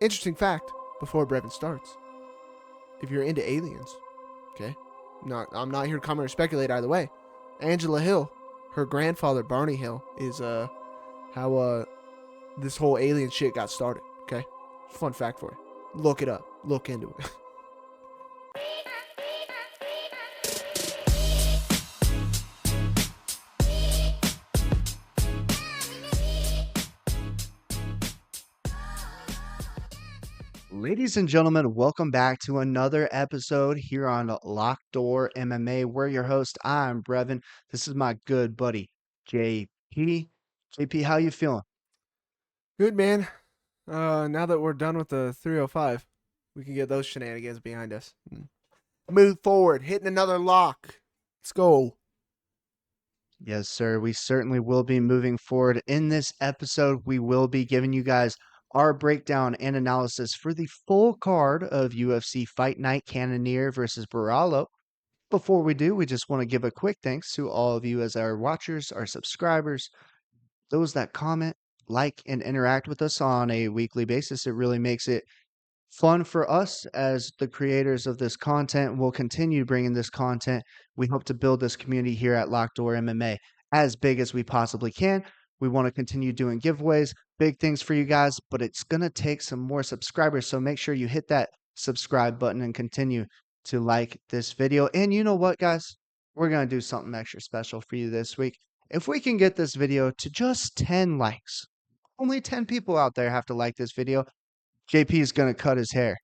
interesting fact before Brevin starts. If you're into aliens, okay, I'm not here to comment or speculate either way. Angela Hill, her grandfather Barney Hill, is how this whole alien shit got started. Okay, fun fact for you. Look it up. Look into it. Ladies and gentlemen, welcome back to another episode here on Locked Door MMA. We're your host. I'm Brevin. This is my good buddy JP. JP, how you feeling? Good man. Now that we're done with the 305, we can get those shenanigans behind us. Move forward, hitting another lock. Let's go. Yes, sir. We certainly will be moving forward. In this episode, we will be giving you guys our breakdown and analysis for the full card of UFC Fight Night Cannonier versus Borralho. Before we do, we just want to give a quick thanks to all of you as our watchers, our subscribers, those that comment, like, and interact with us on a weekly basis. It really makes it fun for us as the creators of this content. We'll continue bringing this content. We hope to build this community here at Locked Door MMA as big as we possibly can. We want to continue doing giveaways, big things for you guys, but it's going to take some more subscribers. So make sure you hit that subscribe button and continue to like this video. And you know what, guys? We're going to do something extra special for you this week. If we can get this video to just 10 likes, only 10 people out there have to like this video. JP is going to cut his hair.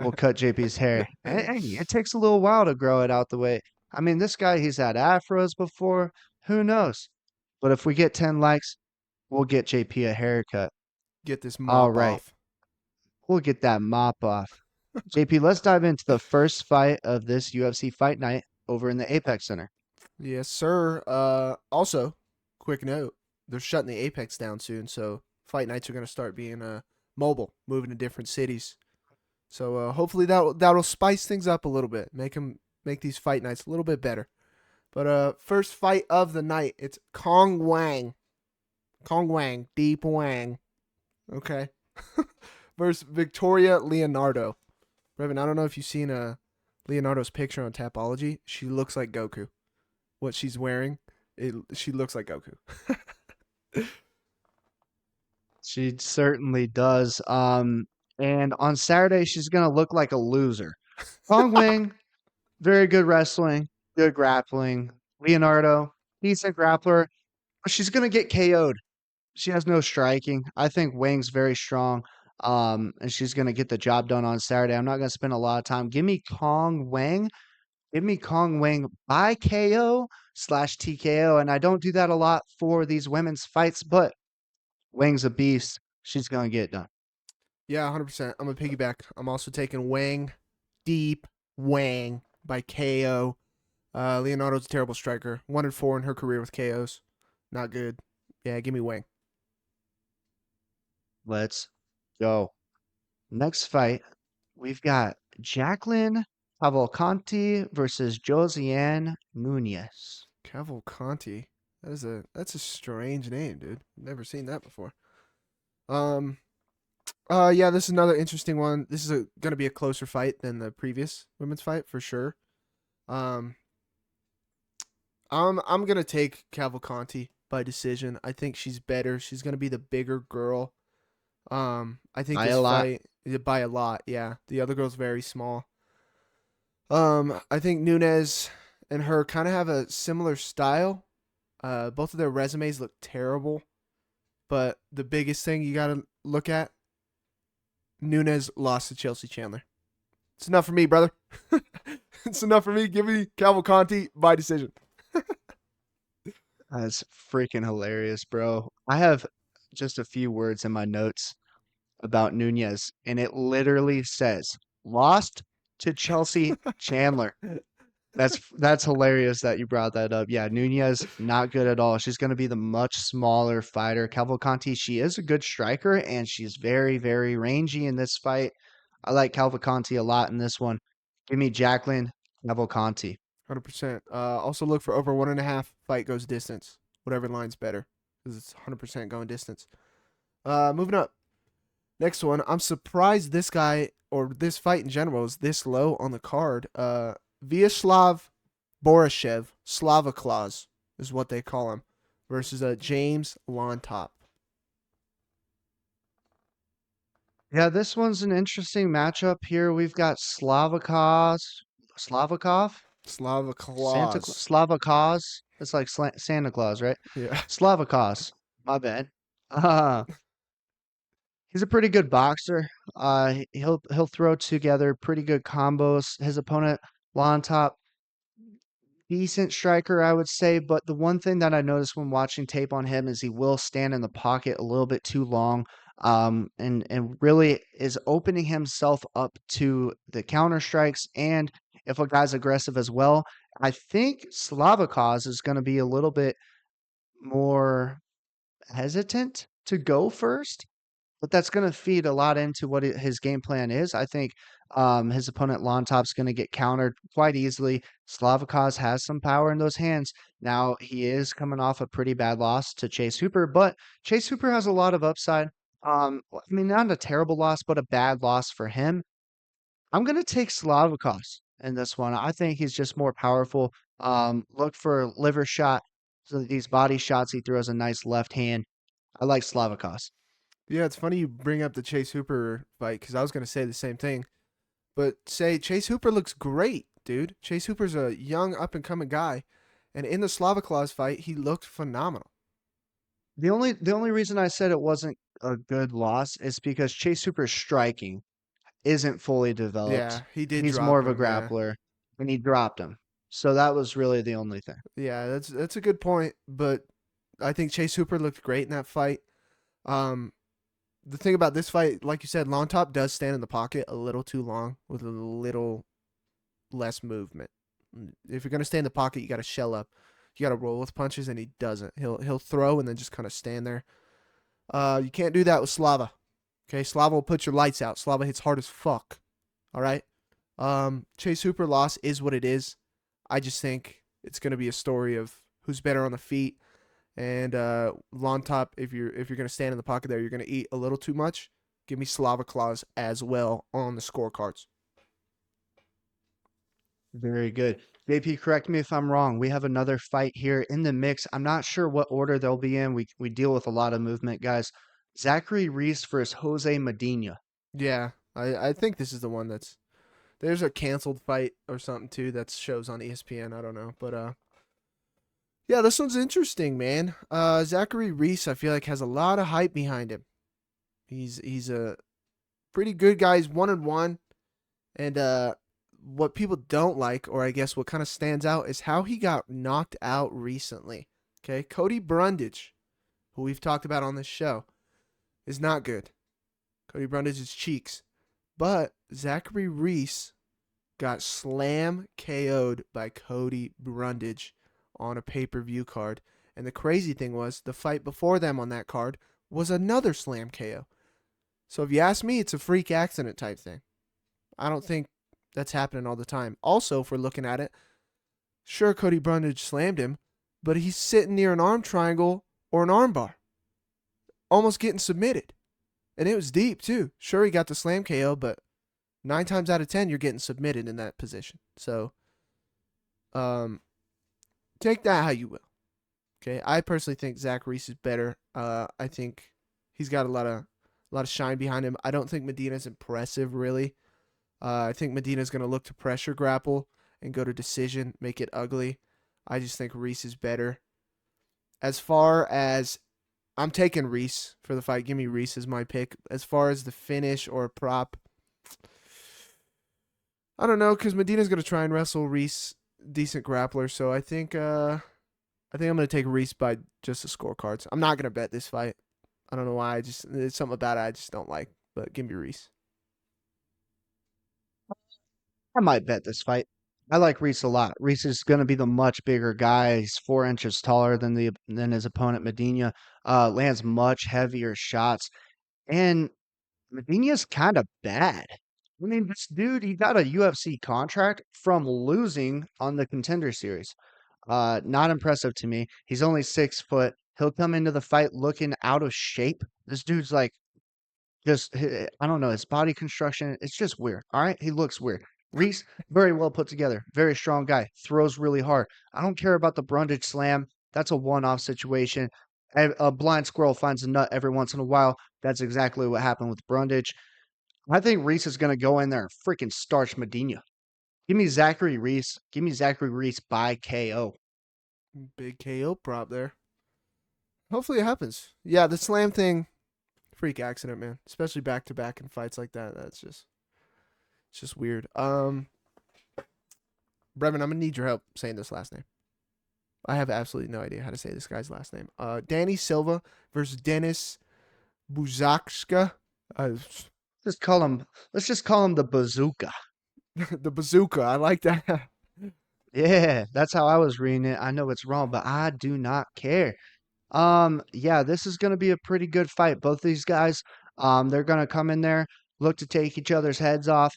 We'll cut JP's hair. Hey, it takes a little while to grow it out the way. I mean, this guy, he's had afros before. Who knows? But if we get 10 likes, we'll get JP a haircut. Get this All mop right. off. We'll get that mop off. JP, let's dive into the first fight of this UFC Fight Night over in the Apex Center. Yes, sir. Also, quick note: they're shutting the Apex down soon, so fight nights are gonna start being mobile, moving to different cities. So hopefully that'll spice things up a little bit, make these fight nights a little bit better. But first fight of the night, it's Kong Wang, Deep Wang, okay, versus Victoria Leonardo. Brevin, I don't know if you've seen Leonardo's picture on Tapology. She looks like Goku. What she's wearing, she looks like Goku. She certainly does. And on Saturday, she's going to look like a loser. Hong Wing, very good wrestling, good grappling. Leonardo, decent grappler, but she's going to get KO'd. She has no striking. I think Wang's very strong, and she's going to get the job done on Saturday. I'm not going to spend a lot of time. Give me Kong Wang. Give me Kong Wang by KO/TKO, and I don't do that a lot for these women's fights, but Wang's a beast. She's going to get it done. Yeah, 100%. I'm a piggyback. I'm also taking Wang, Deep Wang by KO. Leonardo's a terrible striker. 1-4 in her career with KOs. Not good. Yeah, give me Wang. Let's go. Next fight, we've got Jacqueline Cavalcanti versus Josiane Nunez. Cavalcanti. That's a strange name, dude. Never seen that before. Yeah, this is another interesting one. This is gonna be a closer fight than the previous women's fight for sure. Um, I'm gonna take Cavalcanti by decision. I think she's better. She's gonna be the bigger girl. I think By this a lot. fight by a lot. Yeah, the other girl's very small. I think Nunez and her kind of have a similar style. Both of their resumes look terrible, but the biggest thing you gotta look at: Nunez lost to Chelsea Chandler. It's enough for me, brother. It's enough for me. Give me Cavalcanti by decision. That's freaking hilarious, bro. I have just a few words in my notes about Nunez, and it literally says lost to Chelsea Chandler. That's hilarious that you brought that up. Yeah, Nunez not good at all. She's going to be the much smaller fighter. Cavalcanti, she is a good striker and she's very, very rangy in this fight. I like Cavalcanti a lot in this one. Give me Jacqueline Cavalcanti. 100%. Also look for over 1.5 fight goes distance. Whatever line's better, because it's 100% going distance. Moving up. Next one, I'm surprised this guy or this fight in general is this low on the card. Vyacheslav Borashev, Slava Claus is what they call him, versus James Lontop. Yeah, this one's an interesting matchup here. We've got Slavakov, Slava Claus. Slavakos. It's like Santa Claus, right? Yeah. Slavakos. My bad. Uh, he's a pretty good boxer. He'll throw together pretty good combos. His opponent, Lontop, decent striker, I would say. But the one thing that I noticed when watching tape on him is he will stand in the pocket a little bit too long, and really is opening himself up to the counter strikes. And if a guy's aggressive as well, I think Slavakos is going to be a little bit more hesitant to go first, but that's going to feed a lot into what his game plan is. I think his opponent Lontop's going to get countered quite easily. Slavakos has some power in those hands. Now he is coming off a pretty bad loss to Chase Hooper, but Chase Hooper has a lot of upside. I mean, not a terrible loss, but a bad loss for him. I'm going to take Slavakos in this one. I think he's just more powerful. Look for a liver shot. So these body shots, he throws a nice left hand. I like Slavakos. Yeah, it's funny you bring up the Chase Hooper fight because I was going to say the same thing. But say Chase Hooper looks great, dude. Chase Hooper's a young up and coming guy, and in the Slava Claus fight, he looked phenomenal. The only reason I said it wasn't a good loss is because Chase Hooper's striking isn't fully developed. Yeah, he did He's more drop of a him. Yeah, grappler, and he dropped him. So that was really the only thing. yeah, that's a good point. But I think Chase Hooper looked great in that fight. Um, the thing about this fight, like you said, Long Top does stand in the pocket a little too long with a little less movement. If you're gonna stay in the pocket, you got to shell up. You got to roll with punches, and he doesn't. He'll throw and then just kind of stand there. You can't do that with Slava. Okay, Slava will put your lights out. Slava hits hard as fuck. All right. Chase Hooper loss is what it is. I just think it's gonna be a story of who's better on the feet. And Long Top, if you're gonna stand in the pocket there, you're gonna eat a little too much. Give me Slava Claus as well on the scorecards. Very good. JP, correct me if I'm wrong. We have another fight here in the mix. I'm not sure what order they'll be in. We deal with a lot of movement, guys. Zachary Reese versus Jose Medina. Yeah, I think this is the one that's there's a canceled fight or something too that shows on ESPN. I don't know, but yeah, this one's interesting, man. Zachary Reese, I feel like has a lot of hype behind him. He's a pretty good guy. He's 1-1, and what people don't like, or I guess what kind of stands out, is how he got knocked out recently. Okay, Cody Brundage, who we've talked about on this show, is not good. Cody Brundage's cheeks, but Zachary Reese got slam KO'd by Cody Brundage on a pay-per-view card. And the crazy thing was, the fight before them on that card was another slam KO. So if you ask me, it's a freak accident type thing. I don't think that's happening all the time. Also, if we're looking at it, sure, Cody Brundage slammed him, but he's sitting near an arm triangle or an armbar, almost getting submitted. And it was deep, too. Sure, he got the slam KO, but 9 times out of 10, you're getting submitted in that position. So, take that how you will. Okay, I personally think Zach Reese is better. I think he's got a lot of shine behind him. I don't think Medina's impressive really. I think Medina's going to look to pressure grapple and go to decision, make it ugly. I just think Reese is better. As far as I'm taking Reese for the fight, give me Reese as my pick. As far as the finish or prop, I don't know because Medina's going to try and wrestle Reese, decent grappler. So I think I'm going to take Reese by just the scorecards. I'm not going to bet this fight. I don't know why. It's something about it I just don't like. But give me Reese. I might bet this fight. I like Reese a lot. Reese is going to be the much bigger guy. He's 4 inches taller than his opponent Medina. Lands much heavier shots, and Medina's kind of bad. I mean, this dude, he got a UFC contract from losing on the Contender Series. Not impressive to me. He's only 6 foot. He'll come into the fight looking out of shape. This dude's like Just I don't know, his body construction, it's just weird. All right, he looks weird. Reese, very well put together, very strong guy, throws really hard. I don't care about the Brundage slam. That's a one-off situation. A blind squirrel finds a nut every once in a while. That's exactly what happened with Brundage. I think Reese is going to go in there and freaking starch Medina. Give me Zachary Reese. Give me Zachary Reese by KO. Big KO prop there. Hopefully it happens. Yeah, the slam thing, freak accident, man. Especially back to back in fights like that. It's just weird. Brevin, I'm gonna need your help saying this last name. I have absolutely no idea how to say this guy's last name. Danny Silva versus Dennis Buzakska. Uh, Just call him. Let's just call him the Bazooka. the bazooka. I like that. Yeah, that's how I was reading it. I know it's wrong, but I do not care. Yeah, this is gonna be a pretty good fight. Both these guys, they're gonna come in there, look to take each other's heads off.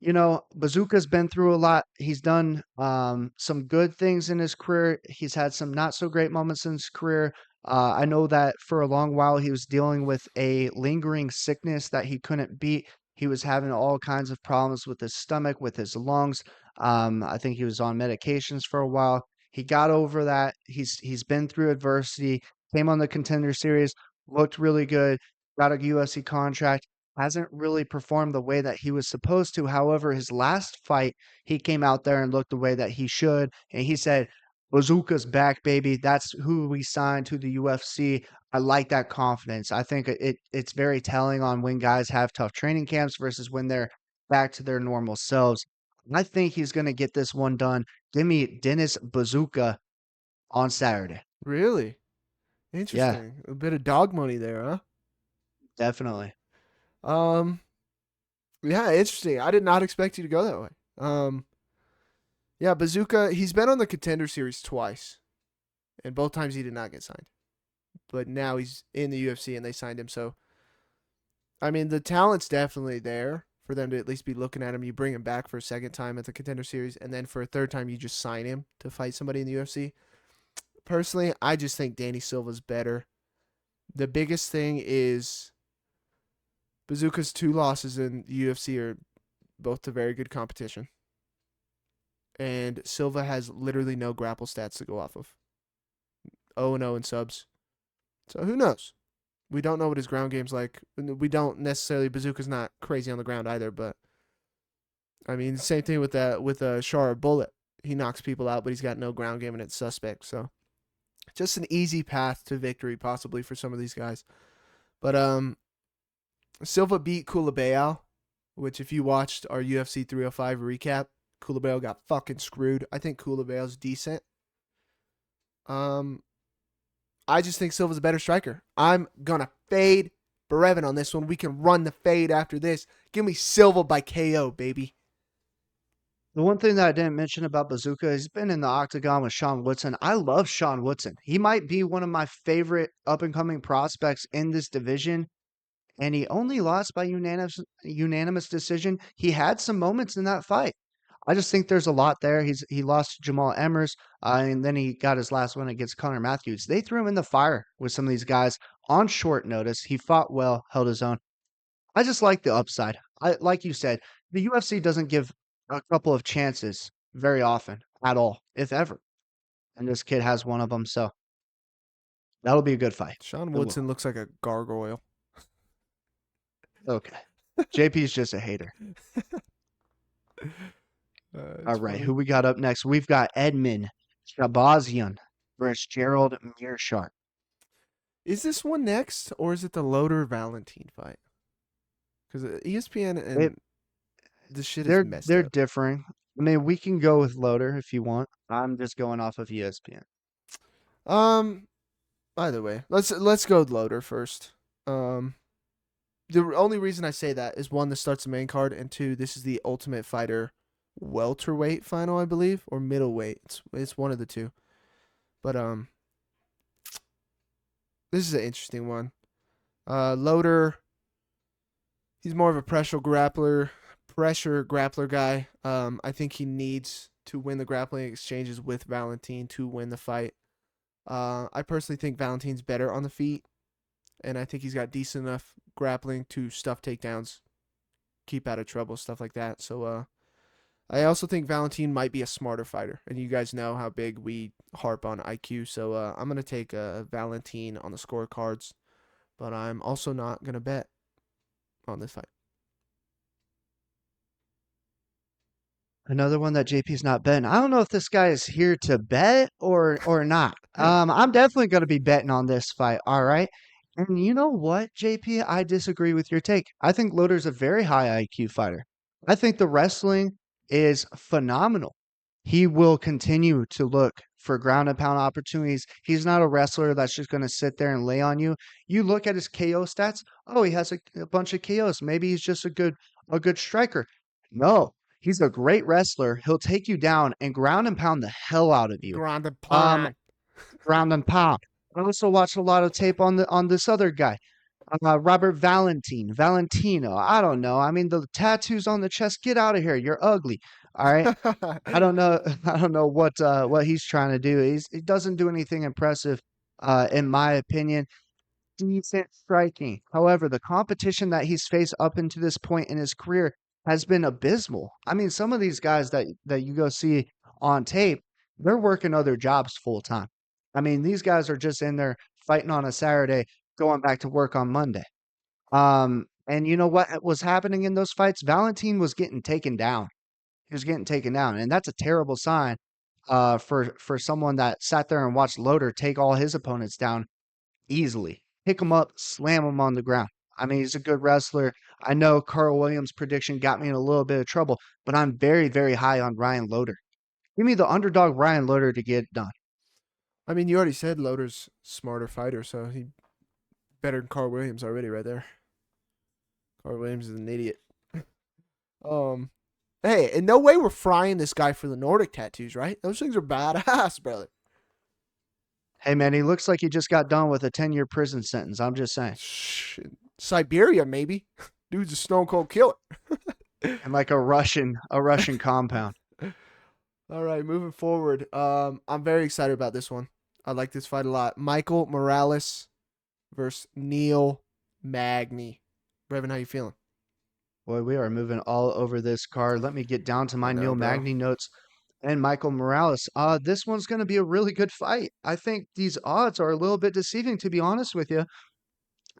You know, Bazooka's been through a lot. He's done some good things in his career. He's had some not so great moments in his career. I know that for a long while he was dealing with a lingering sickness that he couldn't beat. He was having all kinds of problems with his stomach, with his lungs. I think he was on medications for a while. He got over that. He's been through adversity. Came on the Contender Series, looked really good. Got a UFC contract, hasn't really performed the way that he was supposed to. However, his last fight, he came out there and looked the way that he should. And he said, Bazooka's back, baby. That's who we signed to the UFC. I like that confidence. I think it's very telling on when guys have tough training camps versus when they're back to their normal selves. I think he's going to get this one done. Give me Dennis Bazooka on Saturday. Really Yeah, interesting. A bit of dog money there, huh? definitely. Um, yeah, interesting. I did not expect you to go that way. Yeah, Bazooka. He's been on the Contender Series twice, and both times he did not get signed. But now he's in the UFC and they signed him. So, I mean, the talent's definitely there for them to at least be looking at him. You bring him back for a second time at the Contender Series, and then for a third time, you just sign him to fight somebody in the UFC. Personally, I just think Danny Silva's better. The biggest thing is Bazooka's two losses in the UFC are both to very good competition. And Silva has literally no grapple stats to go off of. 0-0 in subs. So who knows? We don't know what his ground game's like. We don't necessarily. Bazooka's not crazy on the ground either, but I mean, same thing with that with Shara Bullet. He knocks people out, but he's got no ground game and it's suspect. So just an easy path to victory possibly for some of these guys. But Silva beat Culibao, which if you watched our UFC 305 recap, Culibao got fucking screwed. I think Culibao's decent. Um, I just think Silva's a better striker. I'm gonna fade Brevin on this one. We can run the fade after this. Give me Silva by KO, baby. The one thing that I didn't mention about Bazooka, he's been in the octagon with Sean Woodson. I love Sean Woodson. He might be one of my favorite up and coming prospects in this division, and he only lost by unanimous decision. He had some moments in that fight. I just think there's a lot there. He lost to Jamal Emmers, and then he got his last one against Connor Matthews. They threw him in the fire with some of these guys on short notice. He fought well, held his own. I just like the upside. I like you said, the UFC doesn't give a couple of chances very often at all, if ever. And this kid has one of them, so that'll be a good fight. Sean It will. Woodson looks like a gargoyle. Okay. JP's just a hater. All It's right, funny. who we got up next? We've got Edmund Shabazian versus Gerald Mearshart. Is this one next, or is it the Loader Valentine fight? Because ESPN It, and this shit is messed they're up. differing. I mean, we can go with Loader if you want. I'm just going off of ESPN. Um, either way, let's go with Loader first. The only reason I say that is one, this starts the main card, and two, this is the Ultimate Fighter welterweight final, I believe, or middleweight. It's one of the two. But this is an interesting one. Loader, he's more of a pressure grappler guy. I think he needs to win the grappling exchanges with Valentine to win the fight. I personally think Valentine's better on the feet, and I think he's got decent enough grappling to stuff takedowns, keep out of trouble, stuff like that. So I also think Valentin might be a smarter fighter, and you guys know how big we harp on IQ. So I'm gonna take Valentin on the scorecards, but I'm also not gonna bet on this fight. Another one that JP's not betting. I don't know if this guy is here to bet or not. I'm definitely going to be betting on this fight. All right. And you know what, JP? I disagree with your take. I think Loader's a very high IQ fighter. I think the wrestling is phenomenal. He will continue to look for ground and pound opportunities. He's not a wrestler that's just going to sit there and lay on you. You look at his KO stats. Oh, he has a bunch of KOs. Maybe he's just a good striker. No, he's a great wrestler. He'll take you down and ground and pound the hell out of you. Ground and Um, pound. ground and pound. I also watched a lot of tape on this other guy, Robert Valentino. I don't know. I mean, the tattoos on the chest. Get out of here. You're ugly. All right. I don't know. I don't know what he's trying to do. He doesn't do anything impressive, in my opinion. Decent striking. However, the competition that he's faced up into this point in his career has been abysmal. I mean, some of these guys that you go see on tape, they're working other jobs full time. I mean, these guys are just in there fighting on a Saturday, going back to work on Monday. And you know what was happening in those fights? Valentin was getting taken down. He was getting taken down, and that's a terrible sign for someone that sat there and watched Loader take all his opponents down easily. Pick him up, slam him on the ground. I mean, he's a good wrestler. I know Carl Williams' prediction got me in a little bit of trouble, but I'm very, very high on Ryan Loader. Give me the underdog Ryan Loader to get it done. I mean, you already said Loader's smarter fighter, so he better than Carl Williams already right there. Carl Williams is an idiot. um, hey, in no way we're frying this guy for the Nordic tattoos, right? Those things are badass, brother. Hey, man, he looks like he just got done with a 10-year prison sentence. I'm just saying. Siberia, maybe. Dude's a stone cold killer. And like a Russian compound. All right, moving forward. I'm very excited about this one. I like this fight a lot. Michael Morales versus Neil Magny. Brevin, how you feeling? Boy, we are moving all over this card. Let me get down to I my know, Neil bro. Magny notes and Michael Morales. This one's going to be a really good fight. I think these odds are a little bit deceiving, to be honest with you.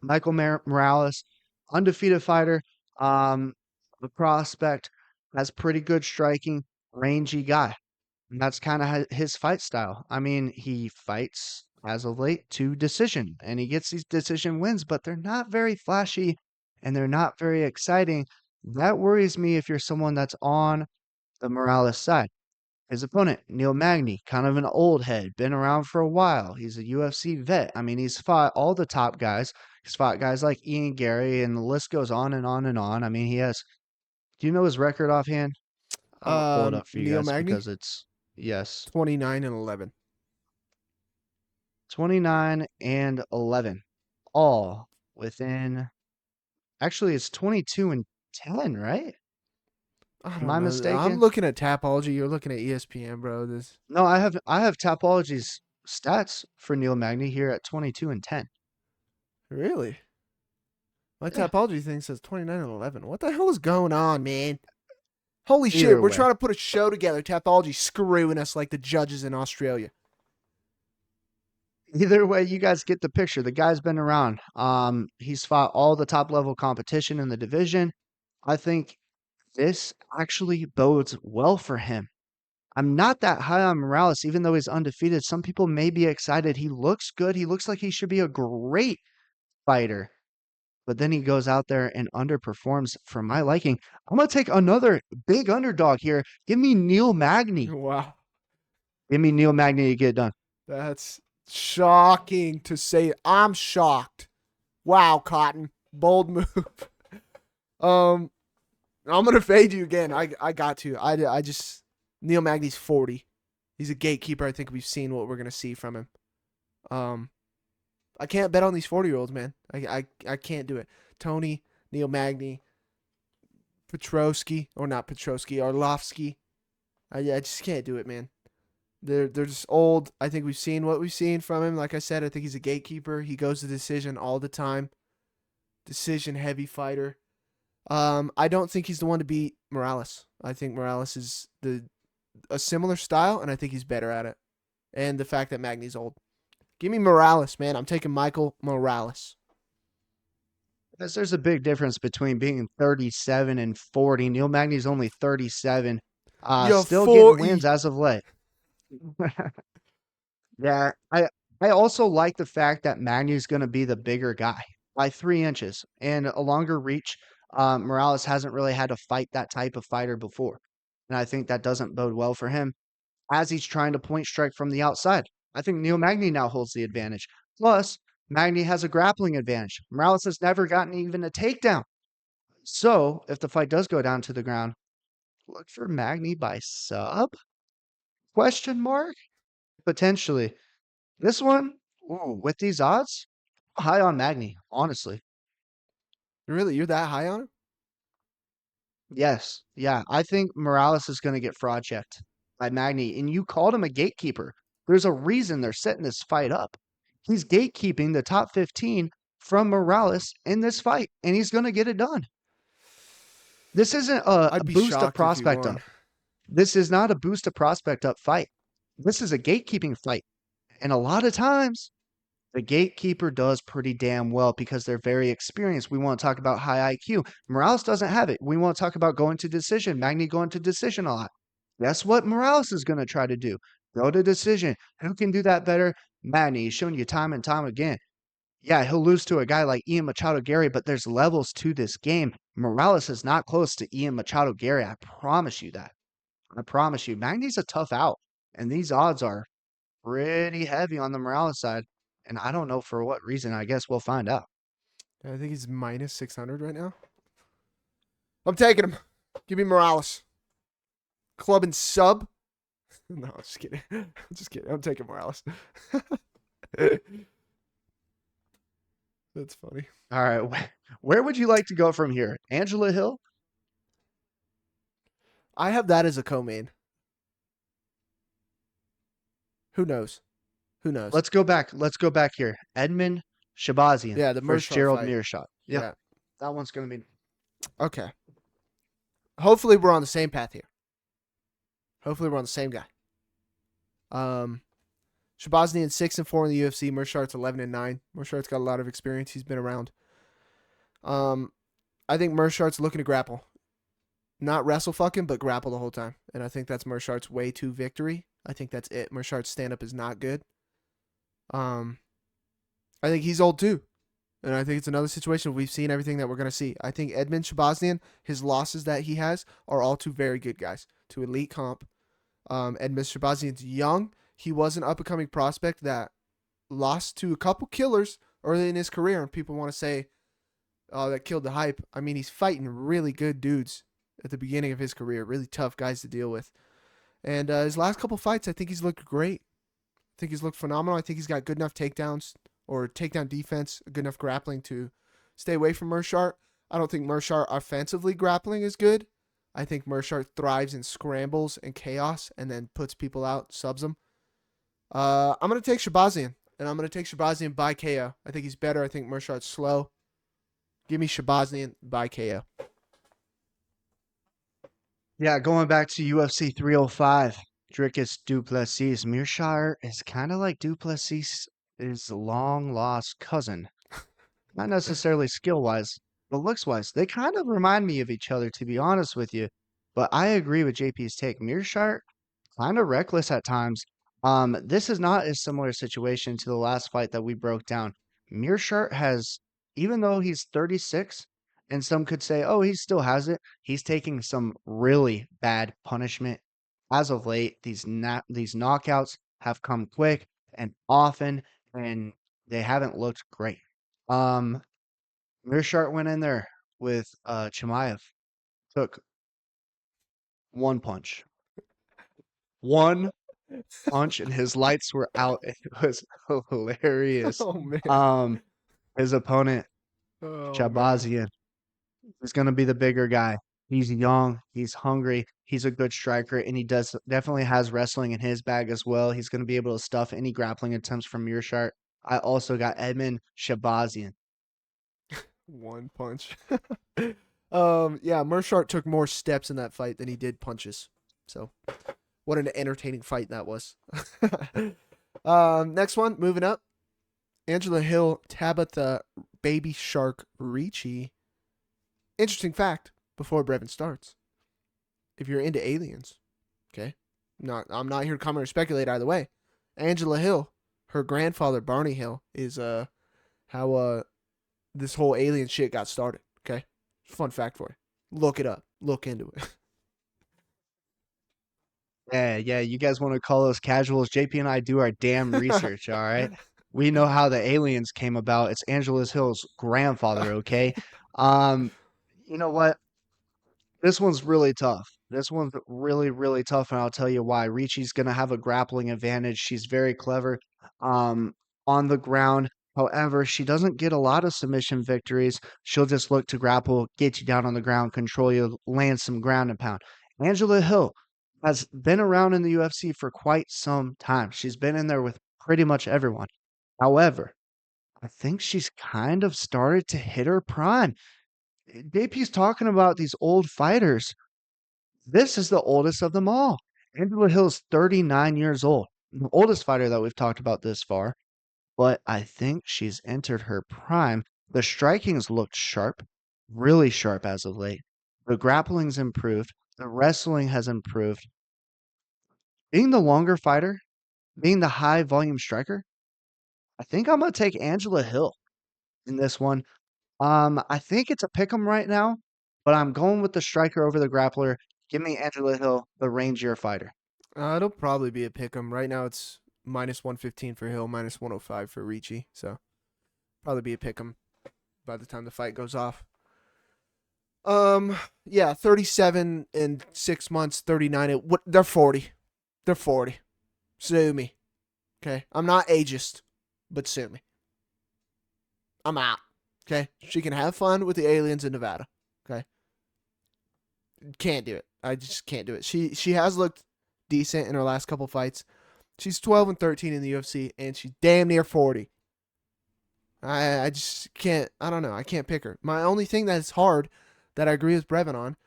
Michael Morales, undefeated fighter, the prospect, has pretty good striking, rangy guy. And that's kind of his fight style. I mean, he fights as of late to decision, and he gets these decision wins, but they're not very flashy and they're not very exciting. That worries me if you're someone that's on the Morales side. His opponent, Neil Magny, kind of an old head, been around for a while. He's a UFC vet. I mean, he's fought all the top guys. He's fought guys like Ian Gary, and the list goes on and on and on. I mean, he has. Do you know his record offhand? I'm gonna pull it up for you Neil guys Magny, because it's yes, 29-11. 29 and 11, all within. Actually, it's 22 and 10, right? I Am don't I know. I'm mistaken? looking at Tapology. You're looking at ESPN, bro. This No, I have Tapology's stats for Neil Magny here at 22 and 10. really? My Yeah. Tapology thing says 29-11. What the hell is going on, man? Holy shit, Either we're way. trying to put a show together. Tapology screwing us like the judges in Australia. Either way, you guys get the picture. The guy's been around. He's fought all the top level competition in the division. I think this actually bodes well for him. I'm not that high on Morales, even though he's undefeated. Some people may be excited. He looks good. He looks like he should be a great fighter. But then he goes out there and underperforms for my liking. I'm going to take another big underdog here. Give me Neil Magny. Wow. Give me Neil Magny to get it done. That's shocking to say. I'm shocked. Wow, Cotton. Bold move. um, I'm gonna fade you again. I got to. I just Neil Magny's 40. He's a gatekeeper. I think we've seen what we're gonna see from him. Um, I can't bet on these 40-year-olds, man. I can't do it. Tony, Neil Magny, Petrosky, or not Petrosky, Arlovsky. I just can't do it, man. They're just old. I think we've seen what we've seen from him. Like I said, I think he's a gatekeeper. He goes to decision all the time. decision heavy fighter. I don't think he's the one to beat Morales. I think Morales is the a similar style, and I think he's better at it. And the fact that Magny's old. Give me Morales, man. I'm taking Michael Morales. Because there's a big difference between being 37 and 40. Neil Magny's only 37, You're still getting wins 40. as of late. Yeah, I also like the fact that Magny's going to be the bigger guy by 3 inches and a longer reach. Morales hasn't really had to fight that type of fighter before, and I think that doesn't bode well for him as he's trying to point strike from the outside. I think Neil Magny now holds the advantage. Plus, Magny has a grappling advantage. Morales has never gotten even a takedown. So, if the fight does go down to the ground, look for Magny by sub? Question mark? Potentially. This one, ooh, with these odds, high on Magny, honestly. Really, you're that high on him? Yes. Yeah. I think Morales is going to get fraud checked by Magny. And you called him a gatekeeper. There's a reason they're setting this fight up. He's gatekeeping the top 15 from Morales in this fight, and he's going to get it done. This isn't a I'd be boost of shocked if he prospect won. up. This is not a boost of prospect up fight. This is a gatekeeping fight. And a lot of times, the gatekeeper does pretty damn well because they're very experienced. We want to talk about high IQ. Morales doesn't have it. We want to talk about going to decision. Magny going to decision a lot. Guess what Morales is going to try to do? Go to decision. Who can do that better? Magny. He's shown you time and time again. Yeah, he'll lose to a guy like Ian Machado Gary, but there's levels to this game. Morales is not close to Ian Machado Gary. I promise you that. I promise you. Magny's a tough out. And these odds are pretty heavy on the Morales side. And I don't know for what reason. I guess we'll find out. I think he's minus 600 right now. I'm taking him. Give me Morales. Club and sub. No, I'm just kidding. I'm just kidding. I'm taking Morales. That's funny. All right. Where would you like to go from here? Angela Hill? I have that as a co-main. Who knows? Who knows? Let's go back. Let's go back here. Edmund Shabazian Yeah, the versus Mershart Gerald fight. Mearshot. Yeah, Yeah. that one's going to be. Okay. Hopefully we're on the same path here. Hopefully we're on the same guy. Shabaznian 6-4 in the UFC. Mershart's 11-9. Mershart's got a lot of experience. He's been around. I think Mershart's looking to grapple, not wrestle fucking, but grapple the whole time. And I think that's Mershart's way to victory. I think that's it. Mershart's stand up is not good. I think he's old too. And I think it's another situation we've seen everything that we're going to see. I think Edmund Shabaznian, his losses that he has are all to very good guys, to elite comp. Edmund Shabaznian's young. He was an up-and-coming prospect that lost to a couple killers early in his career, and people want to say, oh, that killed the hype. I mean, he's fighting really good dudes at the beginning of his career, really tough guys to deal with. And his last couple fights, I think he's looked great. I think he's looked phenomenal. I think he's got good enough takedowns or takedown defense, good enough grappling to stay away from Mershart. I don't think Mershart offensively grappling is good. I think Mershart thrives in scrambles and chaos and then puts people out, subs them. I'm going to take Shabazian, and I'm going to take Shabazian by KO. I think he's better. I think Mershart's slow. Give me Shabazian by KO. Yeah, going back to UFC 305, Dricus Duplessis. Mearshart is kind of like Duplessis' long lost cousin. Not necessarily skill wise, but looks wise. They kind of remind me of each other, to be honest with you. But I agree with JP's take. Mearshart, kind of reckless at times. This is not a similar situation to the last fight that we broke down. Mearshart has, even though he's 36, and some could say, oh, he still has it, he's taking some really bad punishment. As of late, these knockouts have come quick and often, and they haven't looked great. Um, Mearshart went in there with Chimaev, took one punch. One punch and his lights were out. It was hilarious. Oh, man. Um, his opponent, Oh, man. Shabazian, is going to be the bigger guy. He's young, he's hungry, he's a good striker, and he does definitely has wrestling in his bag as well. He's going to be able to stuff any grappling attempts from Mearshart. I also got Edmund Shabazian. One punch. Yeah, Mershart took more steps in that fight than he did punches. So, what an entertaining fight that was. Next one, moving up. Angela Hill, Tabitha Baby Shark Ricci. Interesting fact before Brevin starts. If you're into aliens, okay? I'm not here to comment or speculate either way. Angela Hill, her grandfather Barney Hill is how this whole alien shit got started, okay? Fun fact for you. Look it up. Look into it. Yeah, you guys want to call us casuals? JP and I do our damn research, all right? We know how the aliens came about. It's Angela Hill's grandfather, okay? Um, you know what? This one's really tough. This one's really, really tough, and I'll tell you why. Ricci's gonna have a grappling advantage. She's very clever um, on the ground. However, she doesn't get a lot of submission victories. She'll just look to grapple, get you down on the ground, control you, land some ground and pound. Angela Hill has been around in the UFC for quite some time. She's been in there with pretty much everyone. However, I think she's kind of started to hit her prime. JP's talking about these old fighters. This is the oldest of them all. Angela Hill's 39 years old, the oldest fighter that we've talked about this far, but I think she's entered her prime. The striking's looked sharp, really sharp as of late. The grappling's improved, the wrestling has improved. Being the longer fighter, being the high volume striker, I think I'm gonna take Angela Hill in this one. I think it's a pick 'em right now, but I'm going with the striker over the grappler. Give me Angela Hill, the rangier fighter. It'll probably be a pick 'em. Right now it's minus 115 for Hill, minus 105 for Ricci. So, probably be a pick 'em by the time the fight goes off. Yeah, 37 in 6 months, 39. They're 40. They're 40. Sue me. Okay. I'm not ageist, but sue me. I'm out. Okay. She can have fun with the aliens in Nevada. Okay. Can't do it. I just can't do it. She has looked decent in her last couple fights. She's 12 and 13 in the UFC, and she's damn near 40. I just can't. I don't know. I can't pick her. My only thing that's hard that I agree with Brevin on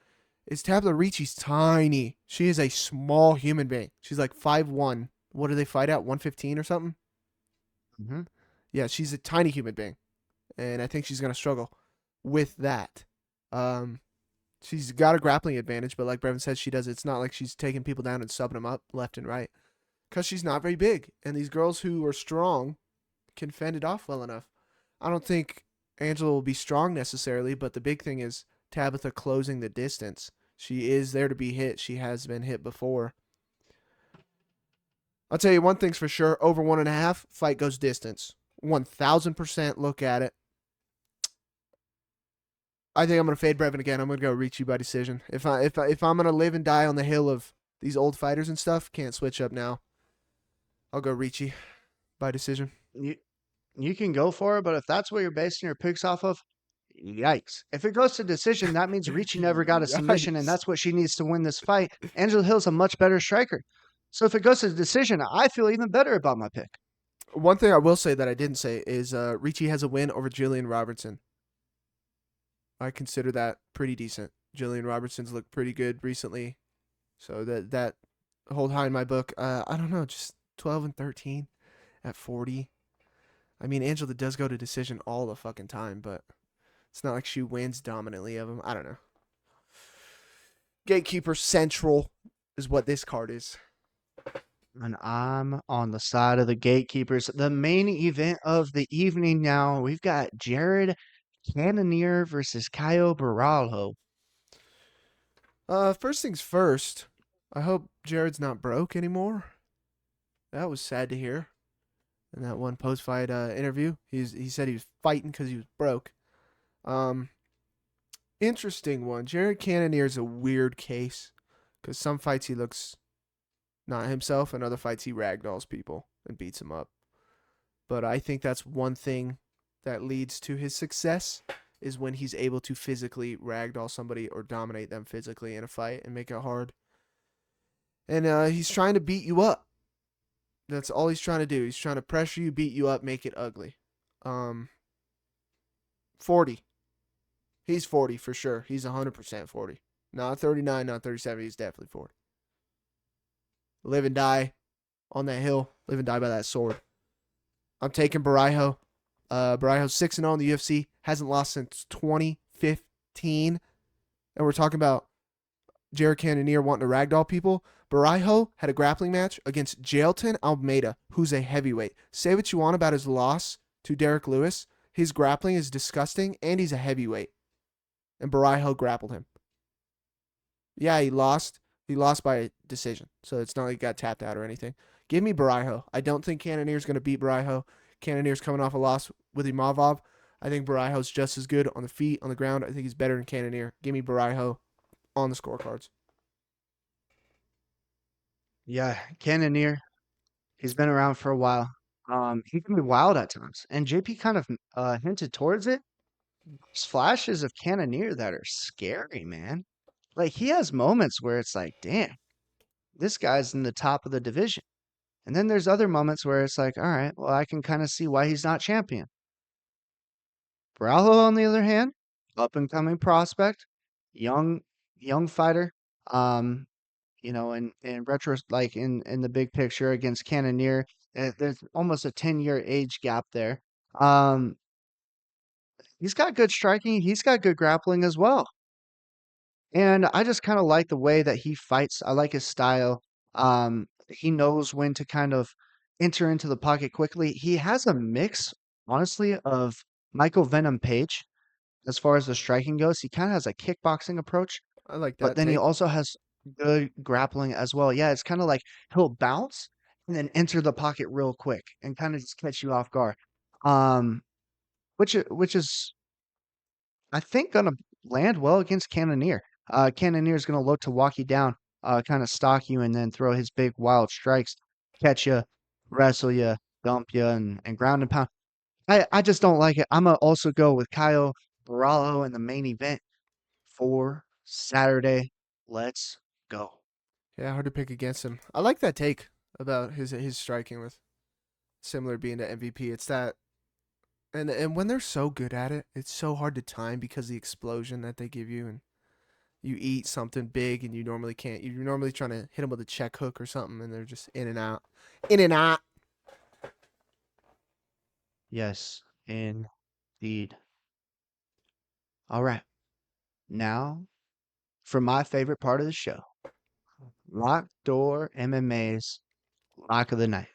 is Tabitha Ricci's tiny. She is a small human being. She's like 5'1". What do they fight at? 115 or something? Mm-hmm. Yeah, she's a tiny human being. And I think she's going to struggle with that. She's got a grappling advantage, but like Brevin says, it's not like she's taking people down and subbing them up left and right. Because she's not very big. And these girls who are strong can fend it off well enough. I don't think Angela will be strong necessarily, but the big thing is Tabitha closing the distance. She is there to be hit. She has been hit before. I'll tell you one thing's for sure. Over 1.5, fight goes distance. 1,000% look at it. I think I'm gonna fade Brevin again. I'm gonna go Ricci by decision. If I'm gonna live and die on the hill of these old fighters and stuff, can't switch up now. I'll go Ricci by decision. You can go for it, but if that's what you're basing your picks off of, yikes. If it goes to decision, that means Ricci never got a submission, and Yikes. that's what she needs to win this fight. Angela Hill's a much better striker. So if it goes to decision, I feel even better about my pick. One thing I will say that I didn't say is Ricci has a win over Jillian Robertson. I consider that pretty decent. Jillian Robertson's looked pretty good recently, so that hold high in my book. I don't know, just 12 and 13 at 40. I mean, Angela does go to decision all the fucking time, but it's not like she wins dominantly of them. I don't know. Gatekeeper Central is what this card is. And I'm on the side of the gatekeepers. The main event of the evening now, we've got Jared Cannonier versus Caio Borralho. First things first. I hope Jared's not broke anymore. That was sad to hear. In that one post-fight interview, he said he was fighting because he was broke. Um, Interesting one. Jared Cannonier is a weird case because some fights he looks not himself, and other fights he ragdolls people and beats them up. But I think that's one thing that leads to his success is when he's able to physically ragdoll somebody or dominate them physically in a fight and make it hard. And he's trying to beat you up. That's all he's trying to do. He's trying to pressure you, beat you up, make it ugly. 40. He's 40 for sure. He's 100% 40. Not 39, not 37. He's definitely 40. Live and die on that hill. Live and die by that sword. I'm taking Borralho. Borralho's 6-0 in the UFC. Hasn't lost since 2015. And we're talking about Jared Cannonier wanting to ragdoll people. Borralho had a grappling match against Jailton Almeida, who's a heavyweight. Say what you want about his loss to Derek Lewis. His grappling is disgusting, and he's a heavyweight. And Borralho grappled him. Yeah, he lost. He lost by decision, so it's not like he got tapped out or anything. Give me Borralho. I don't think Cannonier's going to beat Borralho. Cannonier's coming off a loss with Imavov. I think Borralho's just as good on the feet, on the ground. I think he's better than Cannonier. Give me Borralho on the scorecards. Yeah, Cannonier, he's been around for a while. He can be wild at times, and JP kind of hinted towards it. There's flashes of Cannonier that are scary, man. Like he has moments where it's like, damn, this guy's in the top of the division. And then there's other moments where it's like, all right, well, I can kind of see why he's not champion. Borralho, on the other hand, up and coming prospect, young, young fighter. Um, in retro, like in the big picture against Cannonier, there's almost a 10-year age gap there. Um, he's got good striking. He's got good grappling as well. And I just kind of like the way that he fights. I like his style. He knows when to kind of enter into the pocket quickly. He has a mix, honestly, of Michael Venom Page as far as the striking goes. He kind of has a kickboxing approach, I like but that then he take. also has good grappling as well. Yeah, it's kind of like he'll bounce and then enter the pocket real quick and kind of just catch you off guard. Um, which is I think gonna land well against Cannonier. Cannonier is gonna look to walk you down, kind of stalk you, and then throw his big wild strikes, catch you, wrestle you, dump you, and ground and pound. I just don't like it. I'm gonna also go with Kyle Borralho in the main event for Saturday. Let's go. Yeah, hard to pick against him. I like that take about his striking with similar being to MVP. It's that and when they're so good at it, it's so hard to time because the explosion that they give you and you eat something big and you normally can't. You're normally trying to hit them with a check hook or something and they're just in and out. In and out. Yes, indeed. All right. Now for my favorite part of the show, Lock Door MMA's Lock of the Night.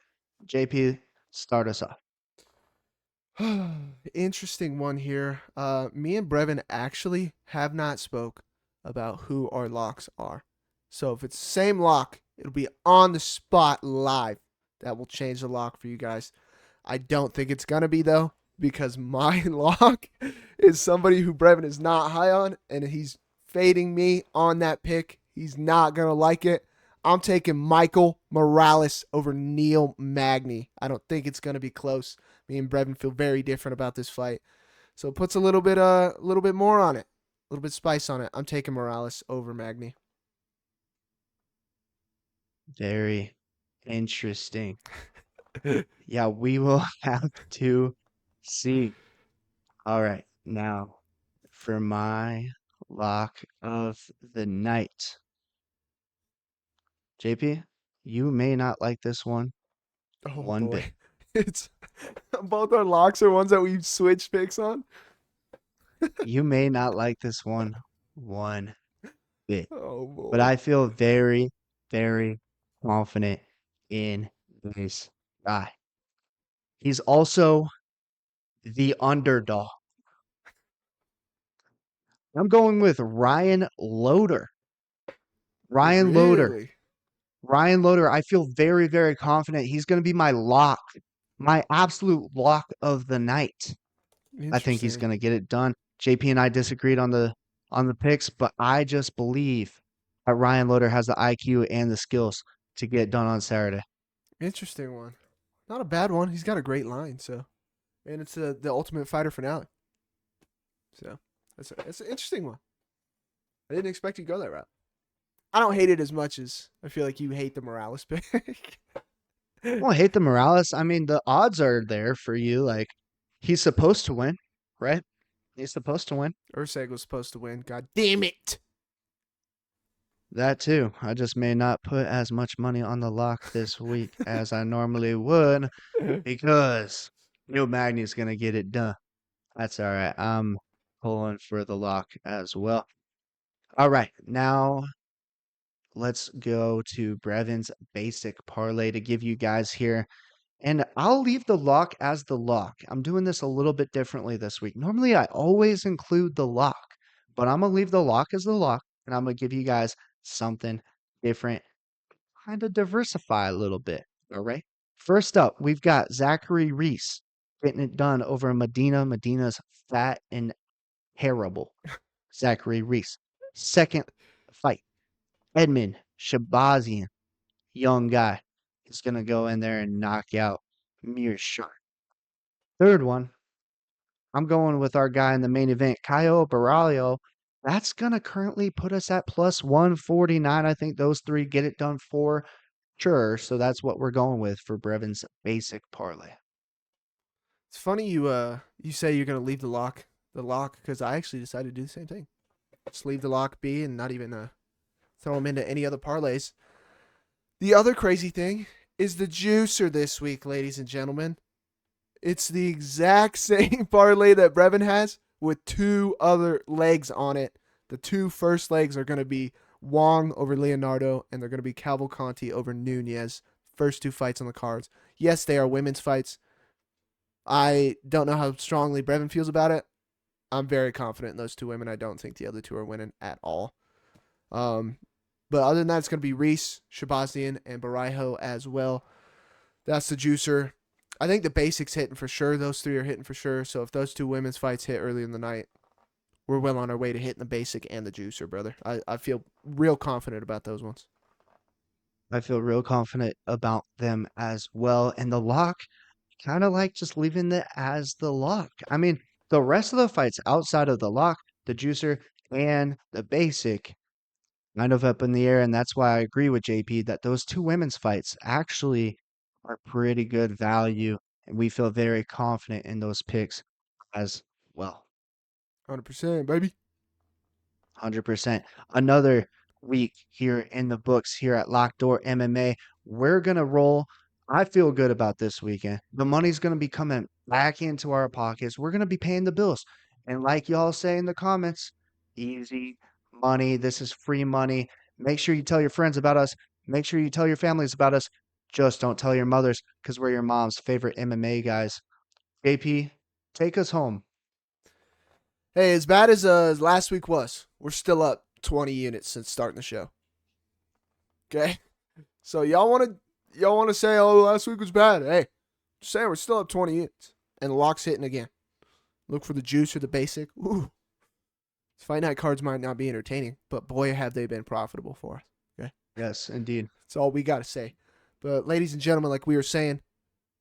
JP, start us off. Interesting one here. Me and Brevin actually have not spoke about who our locks are. So if it's the same lock, it'll be on the spot live. That will change the lock for you guys. I don't think it's gonna be though, because my lock is somebody who Brevin is not high on, and he's fading me on that pick. He's not gonna like it. I'm taking Michael Morales over Neil Magny. I don't think it's gonna be close. Me and Brevin feel very different about this fight. So it puts a little bit more on it. A little bit spice on it. I'm taking Morales over Magny. Very interesting. Yeah, we will have to see. All right, now for my lock of the night. JP, you may not like this one Oh one boy. bit. It's both our locks are ones that we've switched picks on. You may not like this one bit, Oh but boy. I feel very, very confident in this guy. He's also the underdog. I'm going with Ryan Loader. Ryan Loader. Really? Ryan Loader. I feel very, very confident he's going to be my lock, my absolute lock of the night. I think he's Interesting. going to get it done. JP and I disagreed on the picks, but I just believe that Ryan Loader has the IQ and the skills to get it done on Saturday. Interesting one. Not a bad one. He's got a great line, so and it's the Ultimate Fighter finale. So that's an interesting one. I didn't expect you to go that route. I don't hate it as much as I feel like you hate the Morales pick. I don't hate the Morales. I mean, the odds are there for you. Like, he's supposed to win, right? He's supposed to win. Urseg was supposed to win. God damn it. That too. I just may not put as much money on the lock this week as I normally would because Neil Magny's gonna get it done. That's all right. I'm pulling for the lock as well. All right, now let's go to Brevin's basic parlay to give you guys here. And I'll leave the lock as the lock. I'm doing this a little bit differently this week. Normally, I always include the lock, but I'm going to leave the lock as the lock, and I'm going to give you guys something different, kind of diversify a little bit. All right. First up, we've got Zachary Reese getting it done over Medina. Medina's fat and terrible. Zachary Reese. Second fight, Edmund Shabazian, young guy. He's going to go in there and knock out Mir Sharp. Third one, I'm going with our guy in the main event, Caio Borralho. That's going to currently put us at plus 149. I think those three get it done for sure. So that's what we're going with for Brevin's basic parlay. It's funny you say you're gonna leave the lock because I actually decided to do the same thing. Just leave the lock be and not even throw them into any other parlays. The other crazy thing is the juicer this week, ladies and gentlemen. It's the exact same parlay that Brevin has with two other legs on it. The two first legs are going to be Wong over Leonardo, and they're going to be Cavalcanti over Nunez. First two fights on the cards. Yes, they are women's fights. I don't know how strongly Brevin feels about it. I'm very confident in those two women. I don't think the other two are winning at all. But other than that, it's going to be Reese, Shabazian, and Borralho as well. That's the juicer. I think the basics hitting for sure. Those three are hitting for sure. So if those two women's fights hit early in the night, we're well on our way to hitting the basic and the juicer, brother. I feel real confident about those ones. I feel real confident about them as well. And the lock, kind of like just leaving it as the lock. I mean, the rest of the fights outside of the lock, the juicer, and the basic, kind of up in the air. And that's why I agree with JP that those two women's fights actually are pretty good value. And we feel very confident in those picks as well. 100%, baby. 100%. Another week here in the books here at Locked Door MMA. We're going to roll. I feel good about this weekend. The money's going to be coming back into our pockets. We're going to be paying the bills. And like y'all say in the comments, easy money. This is free money. Make sure you tell your friends about us. Make sure you tell your families about us. Just don't tell your mothers because we're your mom's favorite MMA guys. JP, take us home. Hey, as bad as last week was, we're still up 20 units since starting the show. Okay? So y'all want to say, oh, last week was bad. Hey, just saying we're still up 20 units. And the lock's hitting again. Look for the juice or the basic. Ooh. These fight night cards might not be entertaining, but boy, have they been profitable for us. Okay? Yes, indeed. That's all we got to say. But ladies and gentlemen, like we were saying,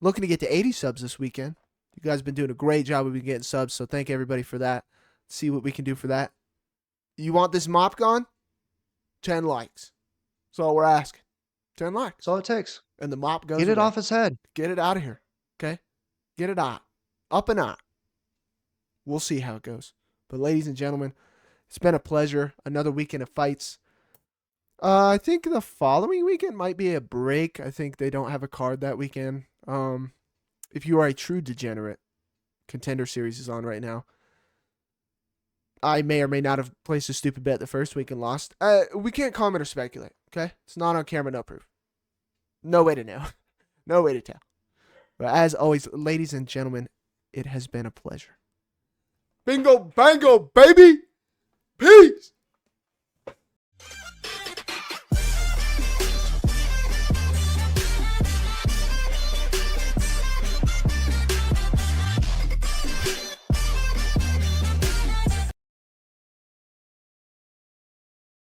looking to get to 80 subs this weekend. You guys have been doing a great job. We've been getting subs, so thank everybody for that. See what we can do for that. You want this mop gone? 10 likes. That's all we're asking. 10 likes. That's all it takes. And the mop goes Get it away. off his head. Get it out of here. Okay? Get it out. Up and out. We'll see how it goes. But ladies and gentlemen, it's been a pleasure. Another weekend of fights. I think the following weekend might be a break. I think they don't have a card that weekend. If you are a true degenerate, Contender Series is on right now. I may or may not have placed a stupid bet the first week and lost. We can't comment or speculate, okay? It's not on camera, no proof. No way to know. No way to tell. But as always, ladies and gentlemen, it has been a pleasure. Bingo, bango, baby! Peace!